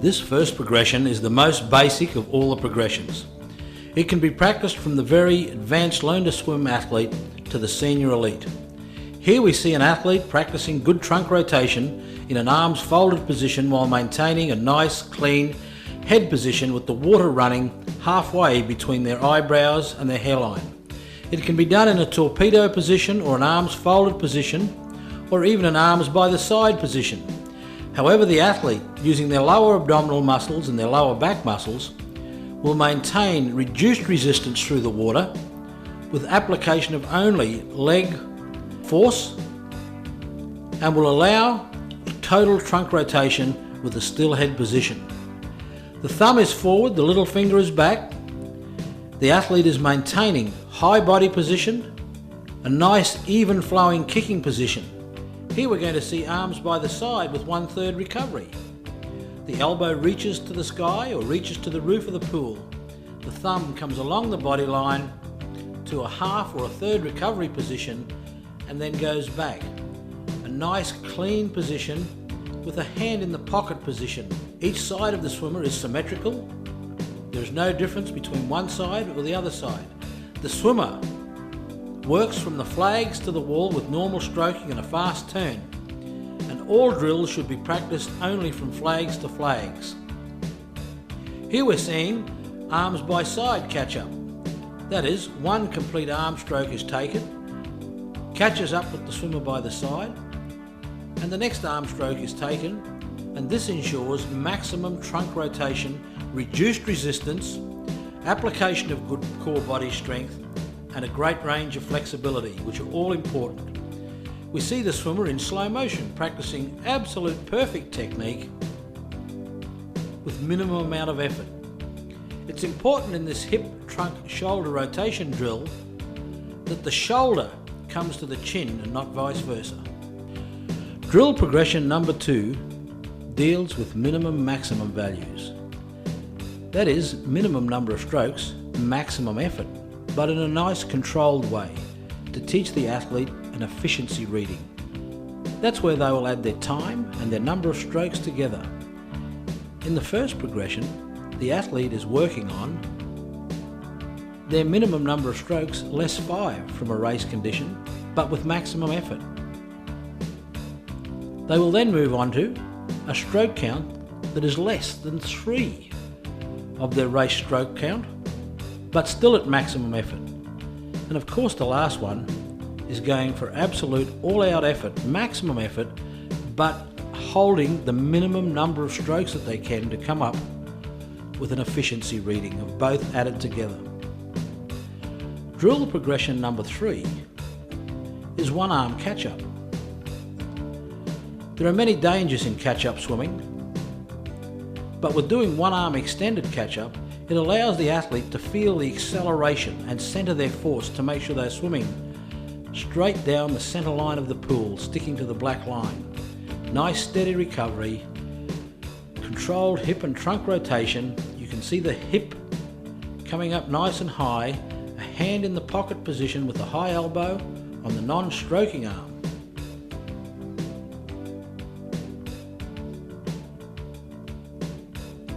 This first progression is the most basic of all the progressions. It can be practiced from the very advanced learn to swim athlete to the senior elite. Here we see an athlete practicing good trunk rotation in an arms folded position while maintaining a nice clean head position with the water running halfway between their eyebrows and their hairline. It can be done in a torpedo position or an arms folded position or even an arms by the side position. However, the athlete, using their lower abdominal muscles and their lower back muscles, will maintain reduced resistance through the water with application of only leg force and will allow total trunk rotation with a still head position. The thumb is forward, the little finger is back. The athlete is maintaining high body position, a nice even flowing kicking position. Here we're going to see arms by the side with 1/3 recovery. The elbow reaches to the sky or reaches to the roof of the pool. The thumb comes along the body line to a half or a third recovery position and then goes back. A nice clean position with a hand in the pocket position. Each side of the swimmer is symmetrical. There is no difference between one side or the other side. The swimmer works from the flags to the wall with normal stroking and a fast turn, and all drills should be practiced only from flags to flags. Here we're seeing arms by side catch up. That is, one complete arm stroke is taken, catches up with the swimmer by the side, and the next arm stroke is taken, and this ensures maximum trunk rotation, reduced resistance, application of good core body strength, and a great range of flexibility, which are all important. We see the swimmer in slow motion practicing absolute perfect technique with minimum amount of effort. It's important in this hip, trunk, shoulder rotation drill that the shoulder comes to the chin and not vice versa. Drill progression number 2 deals with minimum maximum values. That is, minimum number of strokes, maximum effort, but in a nice controlled way to teach the athlete an efficiency reading. That's where they will add their time and their number of strokes together. In the first progression, the athlete is working on their minimum number of strokes less 5 from a race condition, but with maximum effort. They will then move on to a stroke count that is less than 3 of their race stroke count, but still at maximum effort. And of course the last one is going for absolute all-out effort, maximum effort, but holding the minimum number of strokes that they can to come up with an efficiency reading of both added together. Drill progression number 3 is one arm catch-up. There are many dangers in catch-up swimming, but with doing one arm extended catch-up, it allows the athlete to feel the acceleration and centre their force to make sure they're swimming straight down the centre line of the pool, sticking to the black line. Nice steady recovery, controlled hip and trunk rotation. You can see the hip coming up nice and high, a hand in the pocket position with a high elbow on the non-stroking arm.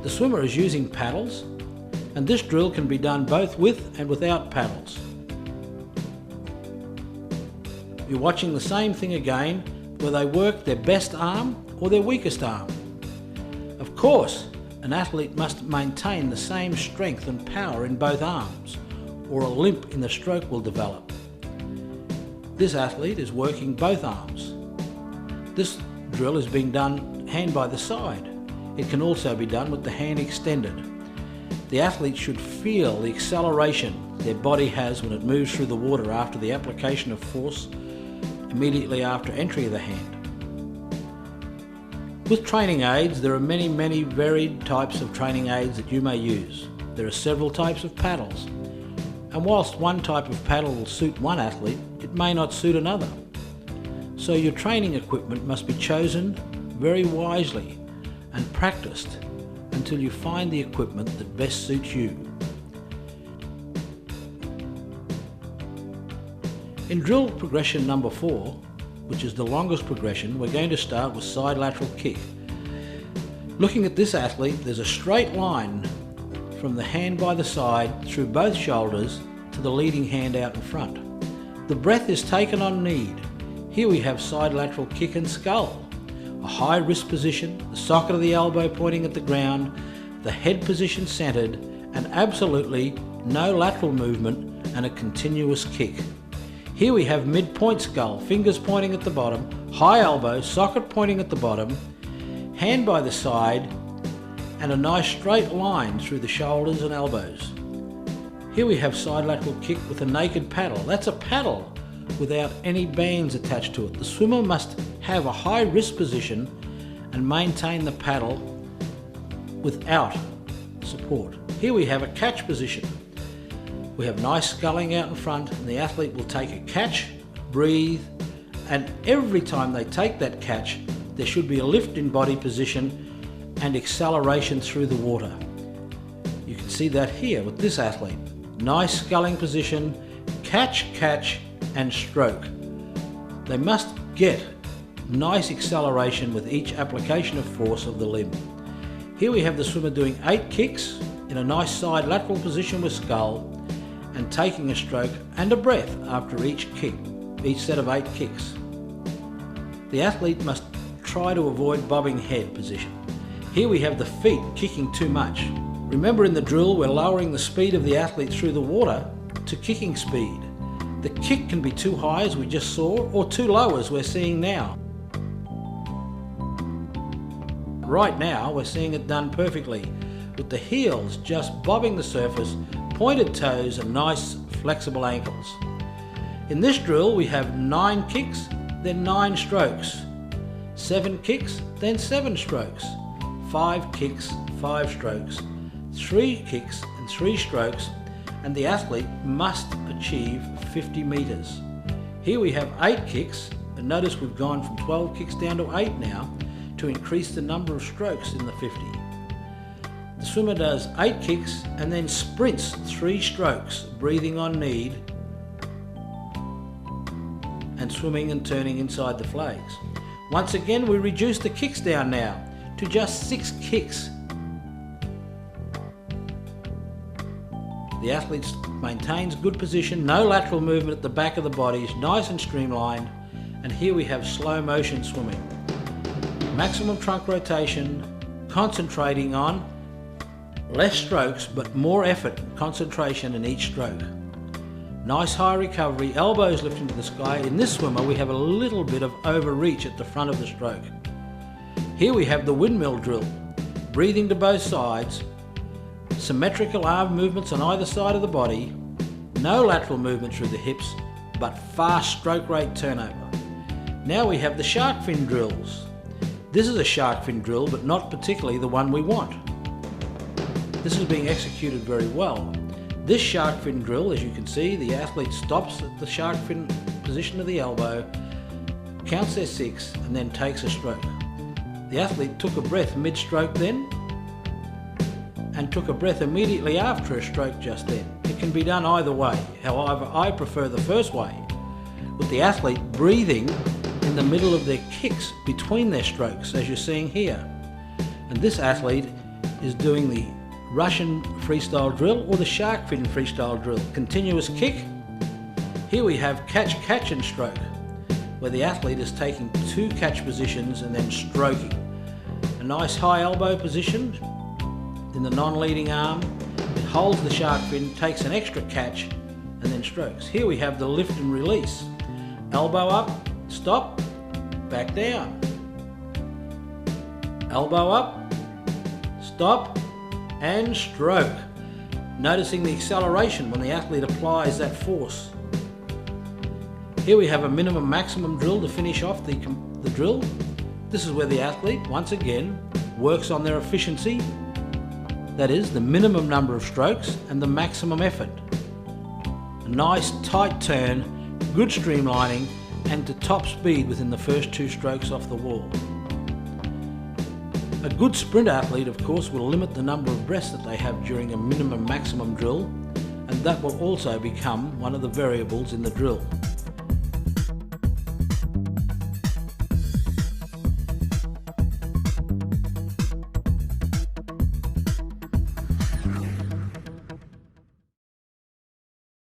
The swimmer is using paddles, and this drill can be done both with and without paddles. You're watching the same thing again, where they work their best arm or their weakest arm. Of course, an athlete must maintain the same strength and power in both arms, or a limp in the stroke will develop. This athlete is working both arms. This drill is being done hand by the side. It can also be done with the hand extended. The athlete should feel the acceleration their body has when it moves through the water after the application of force immediately after entry of the hand. With training aids, there are many varied types of training aids that you may use. There are several types of paddles, and whilst one type of paddle will suit one athlete, it may not suit another. So your training equipment must be chosen very wisely and practiced until you find the equipment that best suits you. In drill progression number 4, which is the longest progression, we're going to start with side lateral kick. Looking at this athlete, there's a straight line from the hand by the side through both shoulders to the leading hand out in front. The breath is taken on need. Here we have side lateral kick and skull. A high wrist position, the socket of the elbow pointing at the ground, the head position centered, and absolutely no lateral movement and a continuous kick. Here we have mid-point skull, fingers pointing at the bottom, high elbow, socket pointing at the bottom, hand by the side, and a nice straight line through the shoulders and elbows. Here we have side lateral kick with a naked paddle. That's a paddle without any bands attached to it. The swimmer must have a high wrist position and maintain the paddle without support. Here we have a catch position. We have nice sculling out in front, and the athlete will take a catch, breathe, and every time they take that catch, there should be a lift in body position and acceleration through the water. You can see that here with this athlete. Nice sculling position, catch, catch, and stroke. They must get nice acceleration with each application of force of the limb. Here we have the swimmer doing 8 kicks in a nice side lateral position with skull and taking a stroke and a breath after each kick, each set of 8 kicks. The athlete must try to avoid bobbing head position. Here we have the feet kicking too much. Remember, in the drill we're lowering the speed of the athlete through the water to kicking speed. The kick can be too high, as we just saw, or too low, as we're seeing now. Right now we're seeing it done perfectly, with the heels just bobbing the surface, pointed toes and nice flexible ankles. In this drill we have 9 kicks, then 9 strokes, 7 kicks, then 7 strokes, 5 kicks, 5 strokes, 3 kicks and 3 strokes, and the athlete must achieve 50 meters. Here we have 8 kicks, and notice we've gone from 12 kicks down to 8 now to increase the number of strokes in the 50. The swimmer does 8 kicks and then sprints 3 strokes, breathing on need and swimming and turning inside the flags. Once again we reduce the kicks down now to just 6 kicks. The athlete maintains good position, no lateral movement at the back of the body, is nice and streamlined, and here we have slow motion swimming. Maximum trunk rotation, concentrating on less strokes but more effort and concentration in each stroke. Nice high recovery, elbows lifting to the sky. In this swimmer we have a little bit of overreach at the front of the stroke. Here we have the windmill drill, breathing to both sides, symmetrical arm movements on either side of the body, no lateral movement through the hips, but fast stroke rate turnover. Now we have the shark fin drills. This is a shark fin drill, but not particularly the one we want. This is being executed very well. This shark fin drill, as you can see, the athlete stops at the shark fin position of the elbow, counts their 6, and then takes a stroke. The athlete took a breath mid-stroke then, and took a breath immediately after a stroke just then. It can be done either way. However, I prefer the first way, with the athlete breathing in the middle of their kicks between their strokes, as you're seeing here. And this athlete is doing the Russian freestyle drill or the shark fin freestyle drill. Continuous kick. Here we have catch, catch and stroke, where the athlete is taking 2 catch positions and then stroking. A nice high elbow position in the non-leading arm. It holds the shark fin, takes an extra catch and then strokes. Here we have the lift and release. Elbow up, stop, back down. Elbow up, stop, and stroke. Noticing the acceleration when the athlete applies that force. Here we have a minimum maximum drill to finish off the drill. This is where the athlete, once again, works on their efficiency. That is, the minimum number of strokes and the maximum effort. A nice tight turn, good streamlining, and to top speed within the first 2 strokes off the wall. A good sprint athlete, of course, will limit the number of breaths that they have during a minimum maximum drill, and that will also become one of the variables in the drill.